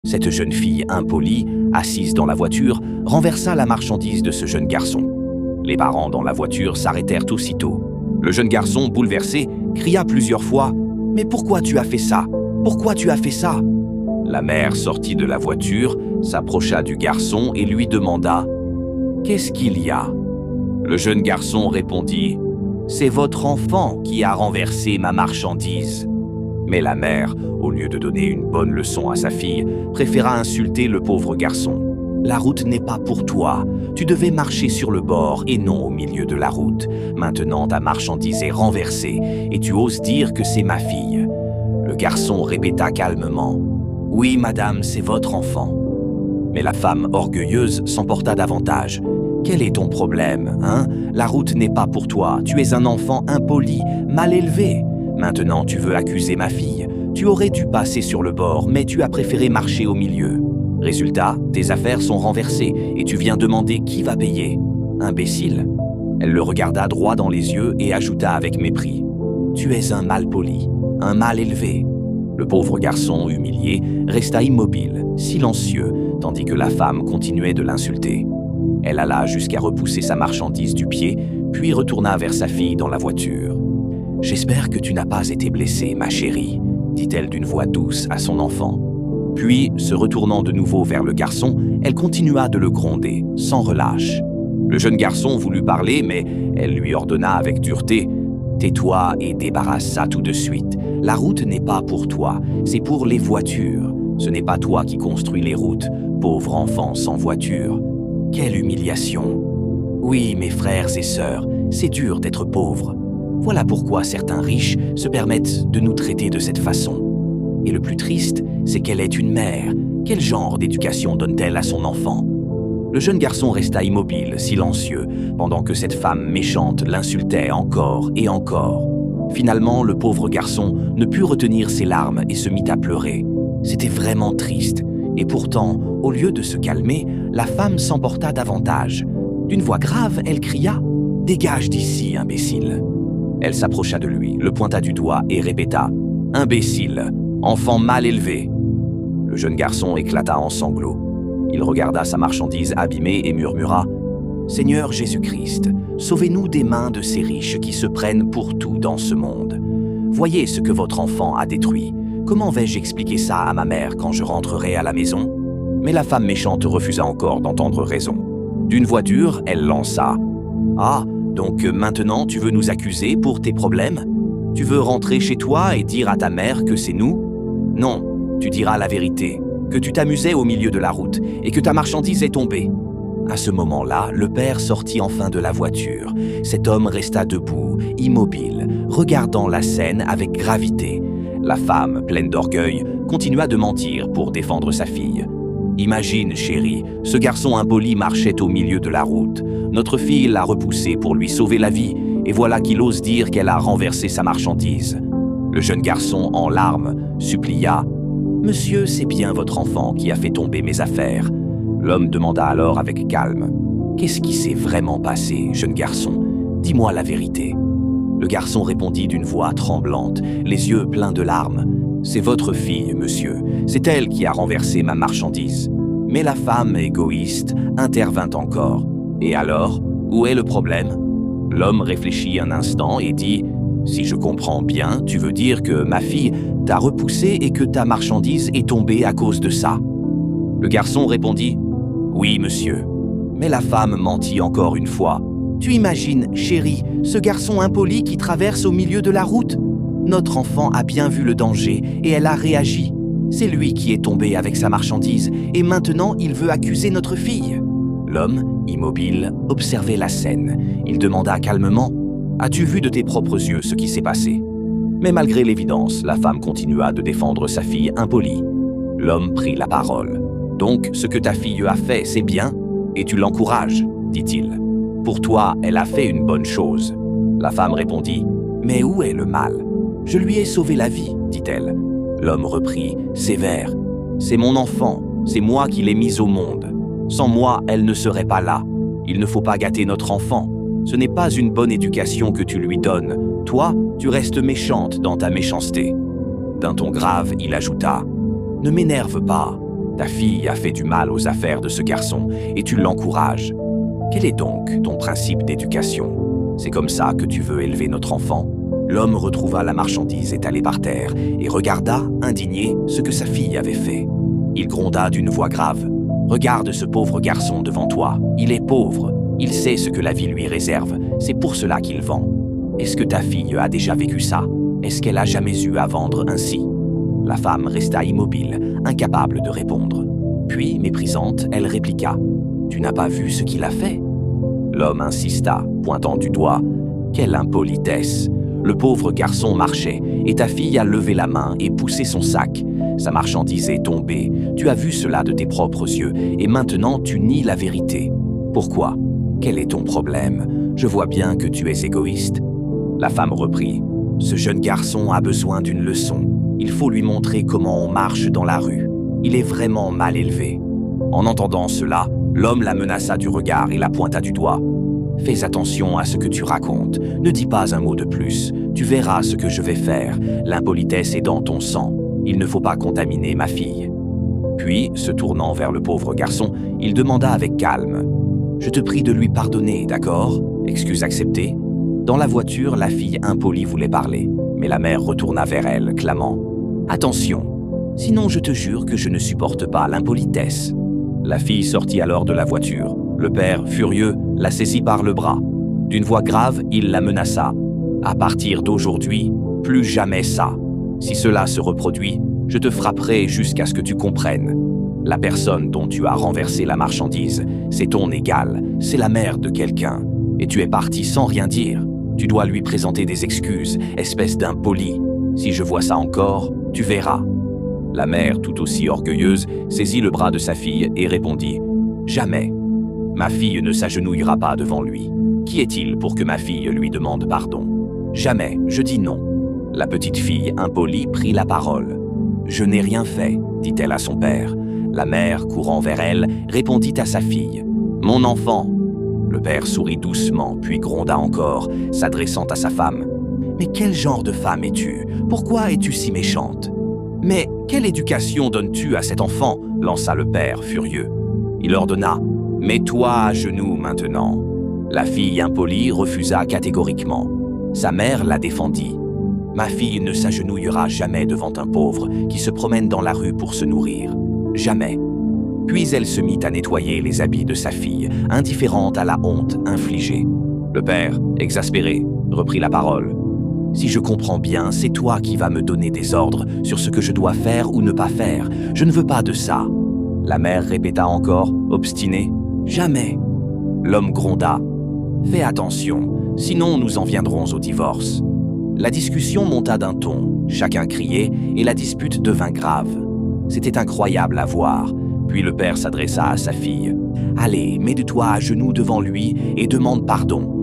Cette jeune fille impolie, assise dans la voiture, renversa la marchandise de ce jeune garçon. Les parents dans la voiture s'arrêtèrent aussitôt. Le jeune garçon, bouleversé, cria plusieurs fois « Mais pourquoi tu as fait ça? Pourquoi tu as fait ça ?» La mère sortit de la voiture, s'approcha du garçon et lui demanda « Qu'est-ce qu'il y a ?» Le jeune garçon répondit « C'est votre enfant qui a renversé ma marchandise. » Mais la mère, au lieu de donner une bonne leçon à sa fille, préféra insulter le pauvre garçon. « La route n'est pas pour toi. Tu devais marcher sur le bord et non au milieu de la route. Maintenant, ta marchandise est renversée et tu oses dire que c'est ma fille. » Le garçon répéta calmement « Oui, madame, c'est votre enfant. » Mais la femme orgueilleuse s'emporta davantage. « Quel est ton problème, hein? La route n'est pas pour toi. Tu es un enfant impoli, mal élevé. Maintenant, tu veux accuser ma fille. Tu aurais dû passer sur le bord, mais tu as préféré marcher au milieu. Résultat, tes affaires sont renversées et tu viens demander qui va payer. Imbécile. » Elle le regarda droit dans les yeux et ajouta avec mépris. « Tu es un malpoli, un mal élevé. » Le pauvre garçon, humilié, resta immobile, silencieux, tandis que la femme continuait de l'insulter. Elle alla jusqu'à repousser sa marchandise du pied, puis retourna vers sa fille dans la voiture. « J'espère que tu n'as pas été blessée, ma chérie, » dit-elle d'une voix douce à son enfant. Puis, se retournant de nouveau vers le garçon, elle continua de le gronder, sans relâche. Le jeune garçon voulut parler, mais elle lui ordonna avec dureté « Tais-toi et débarrasse ça tout de suite. La route n'est pas pour toi, c'est pour les voitures. Ce n'est pas toi qui construis les routes, pauvre enfant sans voiture. » Quelle humiliation! Oui, mes frères et sœurs, c'est dur d'être pauvre. Voilà pourquoi certains riches se permettent de nous traiter de cette façon. Et le plus triste, c'est qu'elle est une mère. Quel genre d'éducation donne-t-elle à son enfant? Le jeune garçon resta immobile, silencieux, pendant que cette femme méchante l'insultait encore et encore. Finalement, le pauvre garçon ne put retenir ses larmes et se mit à pleurer. C'était vraiment triste. Et pourtant, au lieu de se calmer, la femme s'emporta davantage. D'une voix grave, elle cria « Dégage d'ici, imbécile !» Elle s'approcha de lui, le pointa du doigt et répéta « Imbécile, enfant mal élevé !» Le jeune garçon éclata en sanglots. Il regarda sa marchandise abîmée et murmura « Seigneur Jésus-Christ, sauvez-nous des mains de ces riches qui se prennent pour tout dans ce monde. Voyez ce que votre enfant a détruit. Comment vais-je expliquer ça à ma mère quand je rentrerai à la maison ?» Mais la femme méchante refusa encore d'entendre raison. D'une voix dure, elle lança « Ah, donc maintenant tu veux nous accuser pour tes problèmes? Tu veux rentrer chez toi et dire à ta mère que c'est nous? Non, tu diras la vérité, que tu t'amusais au milieu de la route et que ta marchandise est tombée. » À ce moment-là, le père sortit enfin de la voiture. Cet homme resta debout, immobile, regardant la scène avec gravité. La femme, pleine d'orgueil, continua de mentir pour défendre sa fille. « Imagine, chérie, ce garçon impoli marchait au milieu de la route. Notre fille l'a repoussé pour lui sauver la vie, et voilà qu'il ose dire qu'elle a renversé sa marchandise. » Le jeune garçon, en larmes, supplia « Monsieur, c'est bien votre enfant qui a fait tomber mes affaires. » L'homme demanda alors avec calme « Qu'est-ce qui s'est vraiment passé, jeune garçon? Dis-moi la vérité. » Le garçon répondit d'une voix tremblante, les yeux pleins de larmes. « C'est votre fille, monsieur. C'est elle qui a renversé ma marchandise. » Mais la femme égoïste intervint encore. « Et alors, où est le problème? » L'homme réfléchit un instant et dit « Si je comprends bien, tu veux dire que ma fille t'a repoussé et que ta marchandise est tombée à cause de ça. » Le garçon répondit « Oui, monsieur. » Mais la femme mentit encore une fois. « Tu imagines, chérie, ce garçon impoli qui traverse au milieu de la route? Notre enfant a bien vu le danger et elle a réagi. C'est lui qui est tombé avec sa marchandise et maintenant il veut accuser notre fille. » L'homme, immobile, observait la scène. Il demanda calmement « As-tu vu de tes propres yeux ce qui s'est passé ?» Mais malgré l'évidence, la femme continua de défendre sa fille impolie. L'homme prit la parole. « Donc, ce que ta fille a fait, c'est bien et tu l'encourages, dit-il. Pour toi, elle a fait une bonne chose. » La femme répondit « Mais où est le mal? Je lui ai sauvé la vie, dit-elle. » L'homme reprit, sévère. « C'est mon enfant, c'est moi qui l'ai mise au monde. Sans moi, elle ne serait pas là. Il ne faut pas gâter notre enfant. Ce n'est pas une bonne éducation que tu lui donnes. Toi, tu restes méchante dans ta méchanceté. » D'un ton grave, il ajouta « Ne m'énerve pas. Ta fille a fait du mal aux affaires de ce garçon et tu l'encourages. Quel est donc ton principe d'éducation? C'est comme ça que tu veux élever notre enfant? L'homme retrouva la marchandise étalée par terre et regarda, indigné, ce que sa fille avait fait. Il gronda d'une voix grave. « Regarde ce pauvre garçon devant toi. Il est pauvre. Il sait ce que la vie lui réserve. C'est pour cela qu'il vend. Est-ce que ta fille a déjà vécu ça? Est-ce qu'elle a jamais eu à vendre ainsi ?» La femme resta immobile, incapable de répondre. Puis, méprisante, elle répliqua. « Tu n'as pas vu ce qu'il a fait ?» L'homme insista, pointant du doigt. « Quelle impolitesse ! Le pauvre garçon marchait, et ta fille a levé la main et poussé son sac. Sa marchandise est tombée. Tu as vu cela de tes propres yeux, et maintenant tu nies la vérité. Pourquoi? Quel est ton problème? Je vois bien que tu es égoïste. » La femme reprit. « Ce jeune garçon a besoin d'une leçon. Il faut lui montrer comment on marche dans la rue. Il est vraiment mal élevé. » En entendant cela, l'homme la menaça du regard et la pointa du doigt. « Fais attention à ce que tu racontes. Ne dis pas un mot de plus. Tu verras ce que je vais faire. L'impolitesse est dans ton sang. Il ne faut pas contaminer ma fille. » Puis, se tournant vers le pauvre garçon, il demanda avec calme. « Je te prie de lui pardonner, d'accord? Excuse acceptée. » Dans la voiture, la fille impolie voulait parler, mais la mère retourna vers elle, clamant « Attention, sinon je te jure que je ne supporte pas l'impolitesse. » La fille sortit alors de la voiture. Le père, furieux, la saisit par le bras. D'une voix grave, il la menaça. « À partir d'aujourd'hui, plus jamais ça. Si cela se reproduit, je te frapperai jusqu'à ce que tu comprennes. La personne dont tu as renversé la marchandise, c'est ton égal, c'est la mère de quelqu'un. Et tu es parti sans rien dire. Tu dois lui présenter des excuses, espèce d'impoli. Si je vois ça encore, tu verras. » La mère, tout aussi orgueilleuse, saisit le bras de sa fille et répondit « Jamais. Ma fille ne s'agenouillera pas devant lui. Qui est-il pour que ma fille lui demande pardon? Jamais, je dis non. » La petite fille impolie prit la parole. « Je n'ai rien fait, dit-elle à son père. » La mère, courant vers elle, répondit à sa fille. « Mon enfant. » Le père sourit doucement, puis gronda encore, s'adressant à sa femme. « Mais quel genre de femme es-tu? Pourquoi es-tu si méchante? »« Mais quelle éducation donnes-tu à cet enfant ?» lança le père, furieux. Il ordonna « Mets-toi à genoux maintenant. » La fille impolie refusa catégoriquement. Sa mère la défendit. « Ma fille ne s'agenouillera jamais devant un pauvre qui se promène dans la rue pour se nourrir. Jamais. » Puis elle se mit à nettoyer les habits de sa fille, indifférente à la honte infligée. Le père, exaspéré, reprit la parole. « Si je comprends bien, c'est toi qui vas me donner des ordres sur ce que je dois faire ou ne pas faire. Je ne veux pas de ça. » La mère répéta encore, obstinée. « Jamais. » L'homme gronda. « Fais attention, sinon nous en viendrons au divorce. » La discussion monta d'un ton, chacun criait et la dispute devint grave. C'était incroyable à voir. Puis le père s'adressa à sa fille. « Allez, mets-toi à genoux devant lui et demande pardon. »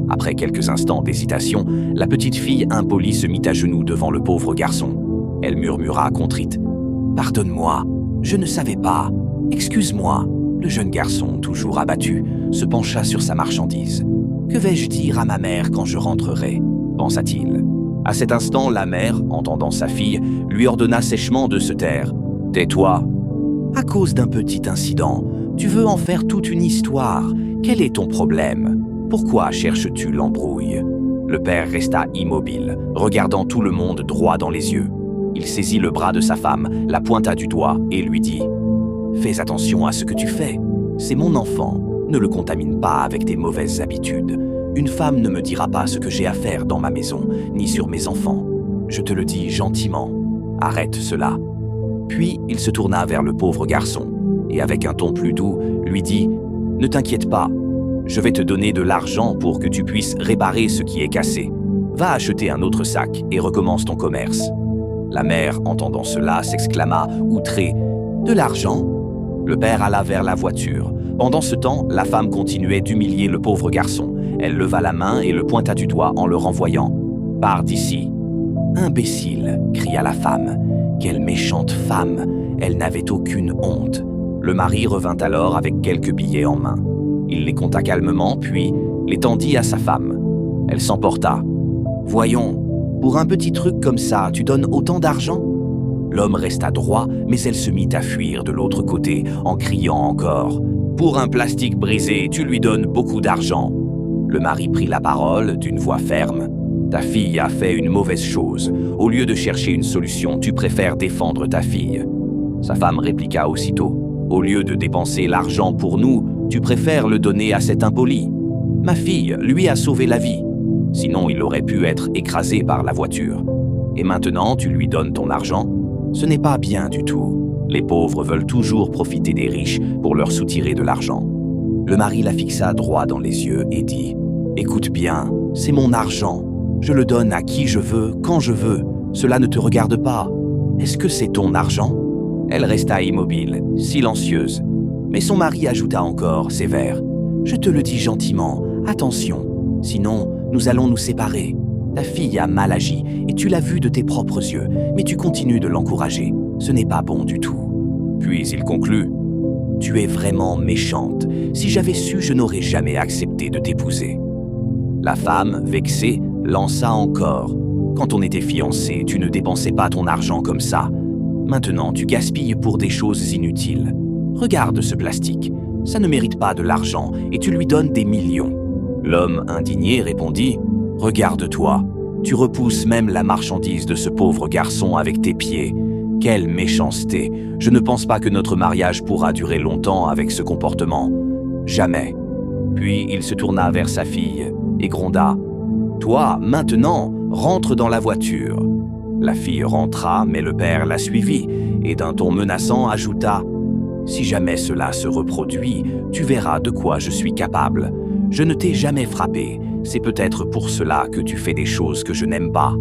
Après quelques instants d'hésitation, la petite fille impolie se mit à genoux devant le pauvre garçon. Elle murmura contrite. « Pardonne-moi, je ne savais pas. Excuse-moi. » Le jeune garçon, toujours abattu, se pencha sur sa marchandise. « Que vais-je dire à ma mère quand je rentrerai ?» pensa-t-il. À cet instant, la mère, entendant sa fille, lui ordonna sèchement de se taire. « Tais-toi. » À cause d'un petit incident, tu veux en faire toute une histoire. Quel est ton problème? Pourquoi cherches-tu l'embrouille? Le père resta immobile, regardant tout le monde droit dans les yeux. Il saisit le bras de sa femme, la pointa du doigt et lui dit « Fais attention à ce que tu fais. C'est mon enfant. Ne le contamine pas avec tes mauvaises habitudes. Une femme ne me dira pas ce que j'ai à faire dans ma maison, ni sur mes enfants. Je te le dis gentiment. Arrête cela. » Puis il se tourna vers le pauvre garçon et avec un ton plus doux, lui dit « Ne t'inquiète pas, je vais te donner de l'argent pour que tu puisses réparer ce qui est cassé. Va acheter un autre sac et recommence ton commerce. » La mère, entendant cela, s'exclama, outrée « De l'argent ?» Le père alla vers la voiture. Pendant ce temps, la femme continuait d'humilier le pauvre garçon. Elle leva la main et le pointa du doigt en le renvoyant. « Pars d'ici. »« Imbécile !» cria la femme. « Quelle méchante femme ! Elle n'avait aucune honte. » Le mari revint alors avec quelques billets en main. Il les compta calmement, puis les tendit à sa femme. Elle s'emporta. « Voyons, pour un petit truc comme ça, tu donnes autant d'argent ?» L'homme resta droit, mais elle se mit à fuir de l'autre côté, en criant encore « Pour un plastique brisé, tu lui donnes beaucoup d'argent !» Le mari prit la parole d'une voix ferme. « Ta fille a fait une mauvaise chose. Au lieu de chercher une solution, tu préfères défendre ta fille. » Sa femme répliqua aussitôt. « Au lieu de dépenser l'argent pour nous, tu préfères le donner à cet impoli. Ma fille lui a sauvé la vie. Sinon, il aurait pu être écrasé par la voiture. Et maintenant, tu lui donnes ton argent? Ce n'est pas bien du tout. Les pauvres veulent toujours profiter des riches pour leur soutirer de l'argent. » Le mari la fixa droit dans les yeux et dit « Écoute bien, c'est mon argent. Je le donne à qui je veux, quand je veux. Cela ne te regarde pas. Est-ce que c'est ton argent ?» Elle resta immobile, silencieuse. Mais son mari ajouta encore, sévère. « Je te le dis gentiment, attention, sinon nous allons nous séparer. Ta fille a mal agi et tu l'as vu de tes propres yeux, mais tu continues de l'encourager. Ce n'est pas bon du tout. » Puis il conclut. « Tu es vraiment méchante. Si j'avais su, je n'aurais jamais accepté de t'épouser. » La femme, vexée, lança encore. « Quand on était fiancés, tu ne dépensais pas ton argent comme ça. Maintenant, tu gaspilles pour des choses inutiles. Regarde ce plastique. Ça ne mérite pas de l'argent et tu lui donnes des millions. » L'homme indigné répondit « Regarde-toi, tu repousses même la marchandise de ce pauvre garçon avec tes pieds. Quelle méchanceté! Je ne pense pas que notre mariage pourra durer longtemps avec ce comportement. Jamais. » Puis il se tourna vers sa fille et gronda « Toi, maintenant, rentre dans la voiture. » La fille rentra, mais le père la suivit et d'un ton menaçant ajouta « Si jamais cela se reproduit, tu verras de quoi je suis capable. Je ne t'ai jamais frappé, c'est peut-être pour cela que tu fais des choses que je n'aime pas.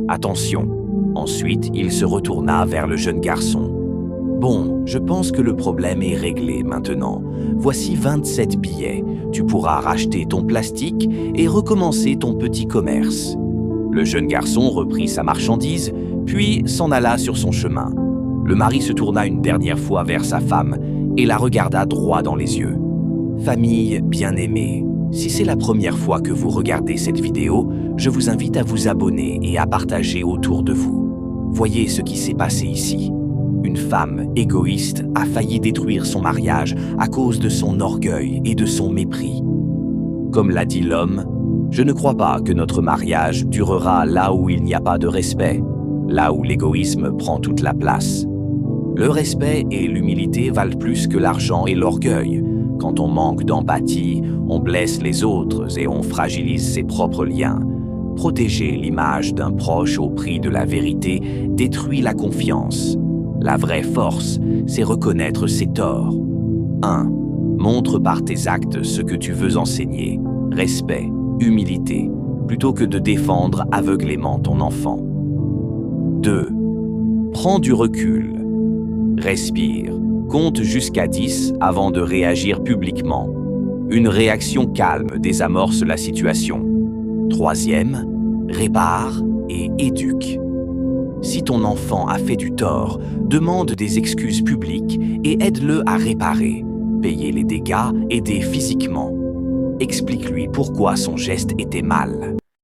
Attention. » Ensuite, il se retourna vers le jeune garçon. « Bon, je pense que le problème est réglé maintenant. Voici 27 billets. Tu pourras racheter ton plastique et recommencer ton petit commerce. » Le jeune garçon reprit sa marchandise, puis s'en alla sur son chemin. Le mari se tourna une dernière fois vers sa femme et la regarda droit dans les yeux. « Famille bien-aimée, si c'est la première fois que vous regardez cette vidéo, je vous invite à vous abonner et à partager autour de vous. Voyez ce qui s'est passé ici. Une femme égoïste a failli détruire son mariage à cause de son orgueil et de son mépris. Comme l'a dit l'homme, je ne crois pas que notre mariage durera là où il n'y a pas de respect, là où l'égoïsme prend toute la place. Le respect et l'humilité valent plus que l'argent et l'orgueil. Quand on manque d'empathie, on blesse les autres et on fragilise ses propres liens. Protéger l'image d'un proche au prix de la vérité détruit la confiance. La vraie force, c'est reconnaître ses torts. 1. Montre par tes actes ce que tu veux enseigner. Respect, humilité, plutôt que de défendre aveuglément ton enfant. 2. Prends du recul. Respire. Compte jusqu'à 10 avant de réagir publiquement. Une réaction calme désamorce la situation. 3e, répare et éduque. Si ton enfant a fait du tort, demande des excuses publiques et aide-le à réparer. Payer les dégâts, aider physiquement. Explique-lui pourquoi son geste était mal.